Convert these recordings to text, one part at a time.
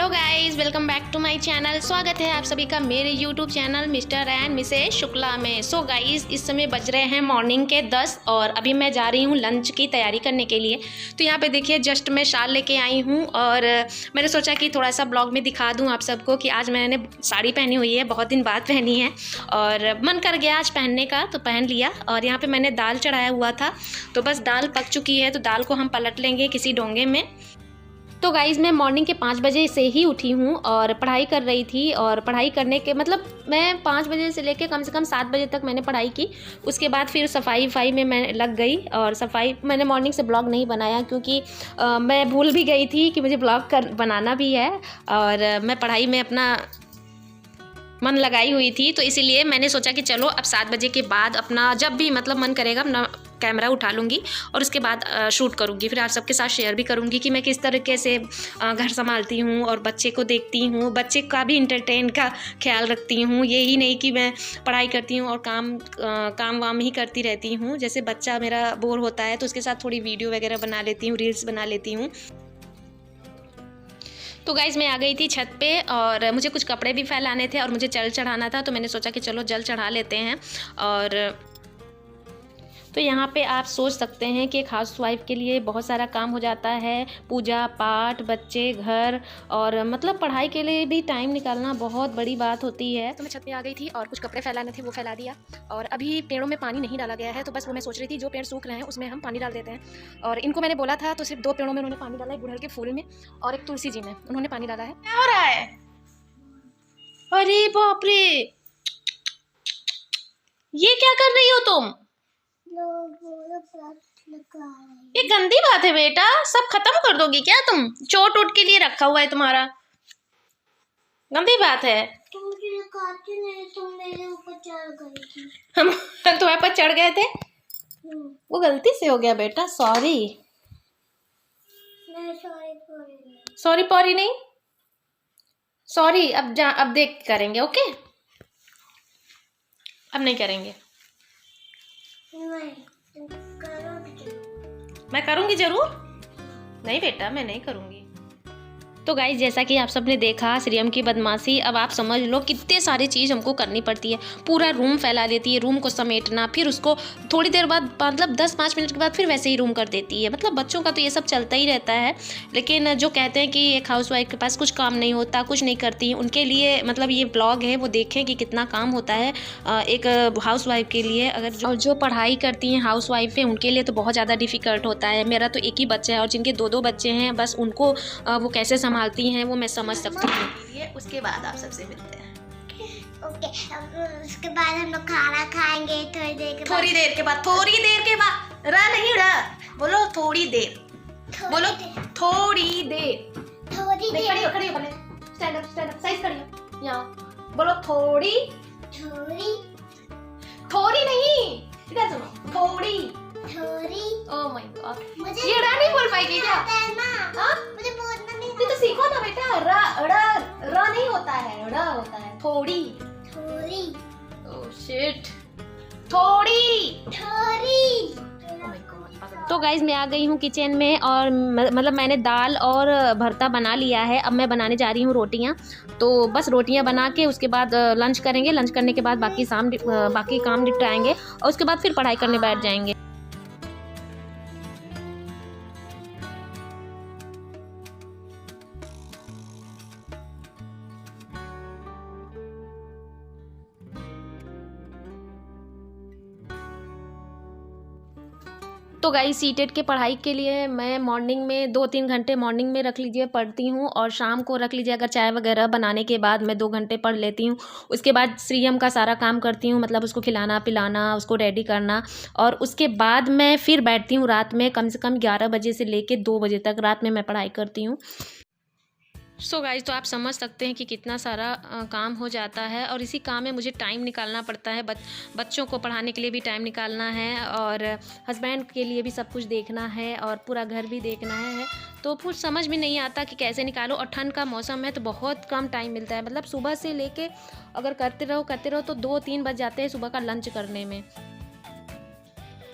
Guys, welcome back to my channel. स्वागत है आप सभी का मेरे YouTube channel mister and Mrs Shukla में। सो गाइस, इस समय बज रहे हैं मॉर्निंग के 10 और अभी मैं जा रही हूँ लंच की तैयारी करने के लिए। तो यहाँ पे देखिए जस्ट मैं शाल लेके आई हूँ और मैंने सोचा कि थोड़ा सा ब्लॉग में दिखा दूँ आप सबको कि आज मैंने साड़ी पहनी हुई है, बहुत दिन बाद पहनी है और मन कर गया आज पहनने का तो पहन लिया। और यहाँ पर मैंने दाल चढ़ाया हुआ था, तो बस दाल पक चुकी है तो दाल को हम पलट लेंगे किसी डोंगे में। तो गाइज़, मैं मॉर्निंग के 5 बजे से ही उठी हूँ और पढ़ाई कर रही थी। और पढ़ाई करने के मतलब मैं 5 बजे से लेकर कम से कम 7 बजे तक मैंने पढ़ाई की। उसके बाद फिर सफाई में मैं लग गई और सफाई मैंने मॉर्निंग से ब्लॉग नहीं बनाया क्योंकि मैं भूल भी गई थी कि मुझे ब्लॉग बनाना भी है और मैं पढ़ाई में अपना मन लगाई हुई थी। तो इसीलिए मैंने सोचा कि चलो अब 7 बजे के बाद अपना जब भी मतलब मन करेगा अपना कैमरा उठा लूँगी और उसके बाद शूट करूँगी। फिर आप सबके साथ शेयर भी करूँगी कि मैं किस तरीके से घर संभालती हूँ और बच्चे को देखती हूँ, बच्चे का भी इंटरटेन का ख्याल रखती हूँ। यही नहीं कि मैं पढ़ाई करती हूँ और काम वाम ही करती रहती हूँ। जैसे बच्चा मेरा बोर होता है तो उसके साथ थोड़ी वीडियो वगैरह बना लेती हूँ, रील्स बना लेती हूँ। तो गाइज़, मैं आ गई थी छत पे और मुझे कुछ कपड़े भी फैलाने थे और मुझे जल चढ़ाना था, तो मैंने सोचा कि चलो जल चढ़ा लेते हैं। और तो यहाँ पे आप सोच सकते हैं कि एक हाउसवाइफ के लिए बहुत सारा काम हो जाता है, पूजा पाठ, बच्चे, घर और मतलब पढ़ाई के लिए भी टाइम निकालना बहुत बड़ी बात होती है। तो मैं छत पे आ गई थी और कुछ कपड़े फैलाने थे वो फैला दिया और अभी पेड़ों में पानी नहीं डाला गया है, तो बस वो मैं सोच रही थी जो पेड़ सूख रहे हैं उसमें हम पानी डाल देते हैं। और इनको मैंने बोला था तो सिर्फ 2 पेड़ों में उन्होंने पानी डाला है, गुड़हल के फूल में और एक तुलसी जी में उन्होंने पानी डाला है। क्या हो रहा है? अरे बाप रे, ये क्या कर रही हो तुम? ये गंदी बात है बेटा, सब खत्म कर दोगी क्या तुम? चोट वोट के लिए रखा हुआ है तुम्हारा, गंदी बात है। तुम नहीं, तुम मेरे ऊपर चढ़ गई थी। हम तुम्हारे पर चढ़ गए थे, वो गलती से हो गया बेटा, सॉरी। सॉरी पॉरी नहीं, सॉरी। अब देख करेंगे, ओके? अब नहीं करेंगे। मैं करूँगी जरूर। नहीं बेटा, मैं नहीं करूँगी। तो गाइस, जैसा कि आप सबने देखा श्रीयम की बदमाशी, अब आप समझ लो कितने सारी चीज़ हमको करनी पड़ती है। पूरा रूम फैला देती है, रूम को समेटना, फिर उसको थोड़ी देर बाद मतलब 10-5 मिनट के बाद फिर वैसे ही रूम कर देती है। मतलब बच्चों का तो ये सब चलता ही रहता है। लेकिन जो कहते हैं कि एक हाउसवाइफ के पास कुछ काम नहीं होता, कुछ नहीं करती, उनके लिए मतलब ये ब्लॉग है, वो देखें कि कितना काम होता है एक हाउसवाइफ के लिए। अगर जो पढ़ाई करती हैं हाउसवाइफ है उनके लिए तो बहुत ज़्यादा डिफ़िकल्ट होता है। मेरा तो एक ही बच्चा है और जिनके 2-2 बच्चे हैं, बस उनको वो कैसे संभालती हैं वो मैं समझ सकती हूँ। उसके बाद आप सबसे मिलते हैं। ओके, उसके बाद हम लोग खाना खाएंगे थोड़ी देर के बाद। थोड़ी देर के बाद रा नहीं रा, बोलो थोड़ी देर, बोलो थोड़ी देर। खड़ी हो पहले, स्टैंड अप साइज खड़ी हो। यहाँ बोलो थोड़ी नहीं, इधर सुनो, थोड़ी। ओह माय गॉड, ये रा नहीं बोल पाएगी क्या? मुझे बोलना नहीं तो सीखो ना बेटा, रा नहीं होता है, रा होता है थोड़ी। ओह शिट, थोड़ी। तो गाइज, मैं आ गई हूँ किचन में और मतलब मैंने दाल और भरता बना लिया है। अब मैं बनाने जा रही हूँ रोटियाँ। तो बस रोटियाँ बना के उसके बाद लंच करेंगे। लंच करने के बाद बाकी काम निपटाएंगे और उसके बाद फिर पढ़ाई करने बैठ जाएंगे। तो गाइस, सीटेट के पढ़ाई के लिए मैं मॉर्निंग में 2-3 घंटे मॉर्निंग में रख लीजिए पढ़ती हूँ और शाम को रख लीजिए अगर चाय वगैरह बनाने के बाद मैं 2 घंटे पढ़ लेती हूँ। उसके बाद श्रीयम का सारा काम करती हूँ, मतलब उसको खिलाना पिलाना, उसको रेडी करना और उसके बाद मैं फिर बैठती हूँ रात में कम से कम 11 बजे से लेके 2 बजे तक रात में मैं पढ़ाई करती हूँ। सो गाइज, तो आप समझ सकते हैं कि कितना सारा काम हो जाता है और इसी काम में मुझे टाइम निकालना पड़ता है। बच्चों को पढ़ाने के लिए भी टाइम निकालना है और हस्बैंड के लिए भी सब कुछ देखना है और पूरा घर भी देखना है। तो कुछ समझ में नहीं आता कि कैसे निकालो। और ठंड का मौसम है तो बहुत कम टाइम मिलता है, मतलब सुबह से लेके अगर करते रहो तो 2-3 बज जाते हैं सुबह का लंच करने में।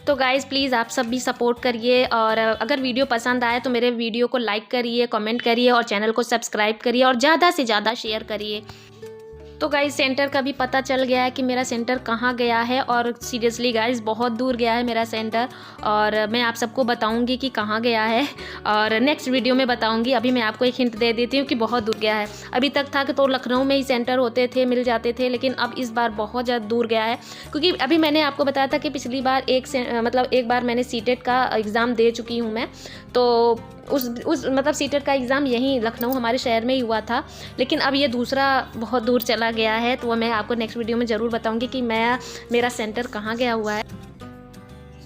तो गाइज़ प्लीज़ आप सब भी सपोर्ट करिए, और अगर वीडियो पसंद आए तो मेरे वीडियो को लाइक करिए, कमेंट करिए और चैनल को सब्सक्राइब करिए और ज़्यादा से ज़्यादा शेयर करिए। तो गाइज़ सेंटर का भी पता चल गया है कि मेरा सेंटर कहाँ गया है, और सीरियसली गाइज़ बहुत दूर गया है मेरा सेंटर, और मैं आप सबको बताऊंगी कि कहाँ गया है और नेक्स्ट वीडियो में बताऊंगी। अभी मैं आपको एक हिंट दे देती हूँ कि बहुत दूर गया है। अभी तक था कि तो लखनऊ में ही सेंटर होते थे, मिल जाते थे, लेकिन अब इस बार बहुत ज़्यादा दूर गया है, क्योंकि अभी मैंने आपको बताया था कि पिछली बार एक बार मैंने सीटेट का एग्ज़ाम दे चुकी हूँ मैं, तो उस मतलब सीटेट का एग्ज़ाम यहीं लखनऊ हमारे शहर में ही हुआ था, लेकिन अब ये दूसरा बहुत दूर चला गया है, तो वो मैं आपको नेक्स्ट वीडियो में ज़रूर बताऊंगी कि मेरा सेंटर कहाँ गया हुआ है।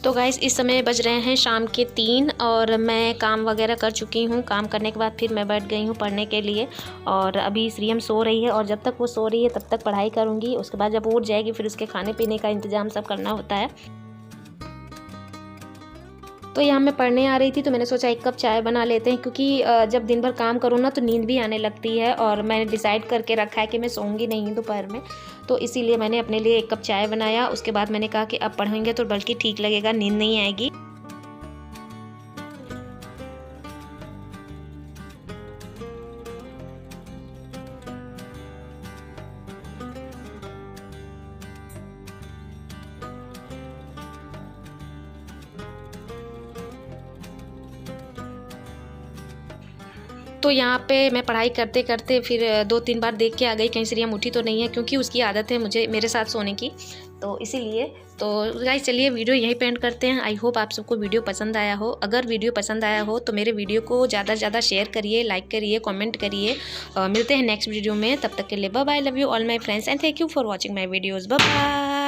तो गाइस इस समय बज रहे हैं शाम के 3 और मैं काम वगैरह कर चुकी हूँ। काम करने के बाद फिर मैं बैठ गई हूँ पढ़ने के लिए, और अभी श्रीयम सो रही है, और जब तक वो सो रही है तब तक पढ़ाई करूँगी। उसके बाद जब वो उठ जाएगी फिर उसके खाने पीने का इंतज़ाम सब करना होता है। तो यहाँ मैं पढ़ने आ रही थी तो मैंने सोचा एक कप चाय बना लेते हैं, क्योंकि जब दिन भर काम करूँ ना तो नींद भी आने लगती है, और मैंने डिसाइड करके रखा है कि मैं सोऊंगी नहीं दोपहर में, तो इसीलिए मैंने अपने लिए एक कप चाय बनाया। उसके बाद मैंने कहा कि अब पढ़ेंगे तो बल्कि ठीक लगेगा, नींद नहीं आएगी। तो यहाँ पे मैं पढ़ाई करते करते फिर 2-3 बार देख के आ गई कहीं श्रीयम उठी तो नहीं है, क्योंकि उसकी आदत है मेरे साथ सोने की, तो इसीलिए। तो गाइस चलिए वीडियो यहीं पे एंड करते हैं। आई होप आप सबको वीडियो पसंद आया हो। अगर वीडियो पसंद आया हो तो मेरे वीडियो को ज़्यादा से ज़्यादा शेयर करिए, लाइक करिए, कमेंट करिए। मिलते हैं नेक्स्ट वीडियो में, तब तक के लिए bye bye, love you all my friends and thank you for watching my videos, bye bye.